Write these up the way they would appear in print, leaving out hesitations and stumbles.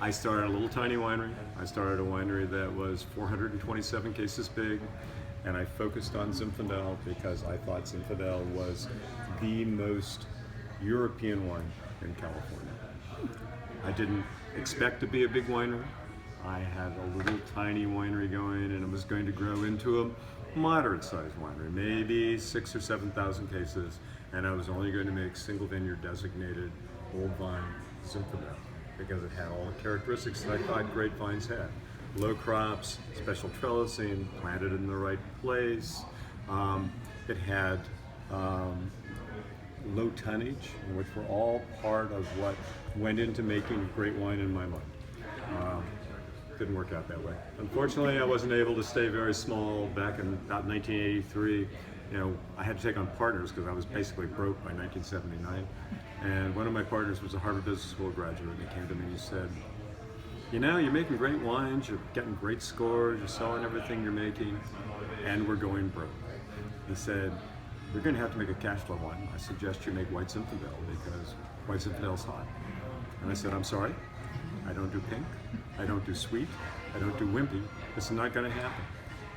I started a little tiny winery. I started a winery that was 427 cases big, and I focused on Zinfandel because I thought Zinfandel was the most European wine in California. I didn't expect to be a big winery. I had a little tiny winery going, and it was going to grow into a moderate-sized winery, maybe 6,000 or 7,000 cases, and I was only going to make single vineyard designated old vine Zinfandel because it had all the characteristics that I thought great vines had. Low crops, special trellising, planted in the right place. It had low tonnage, which were all part of what went into making great wine in my mind. Didn't work out that way. Unfortunately, I wasn't able to stay very small back in about 1983. I had to take on partners because I was basically broke by 1979. And one of my partners was a Harvard Business School graduate, and he came to me and he said, you're making great wines, you're getting great scores, you're selling everything you're making, and we're going broke. He said, you're going to have to make a cash flow wine. I suggest you make White Zinfandel because White Zinfandel's hot. And I said, I'm sorry, I don't do pink, I don't do sweet, I don't do wimpy. This is not going to happen.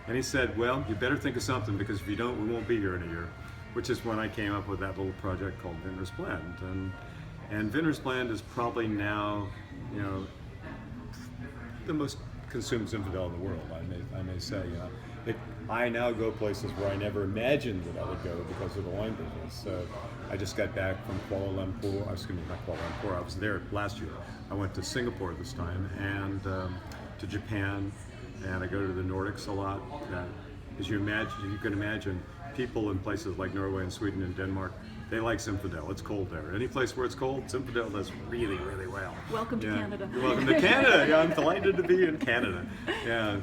And he said, well, you better think of something because if you don't, we won't be here in a year. Which is when I came up with that little project called Vintner's Blend. And Vintner's Blend is probably now, the most consumed Zinfandel in the world, I may say. I now go places where I never imagined that I would go because of the wine business. So I just got back from Kuala Lumpur, not Kuala Lumpur, I was there last year. I went to Singapore this time and to Japan, and I go to the Nordics a lot. As you can imagine, people in places like Norway and Sweden and Denmark, they like Zinfandel. It's cold there. Any place where it's cold, Zinfandel does really, really well. Welcome to Canada. You're welcome to Canada. Yeah, I'm delighted to be in Canada. Yeah.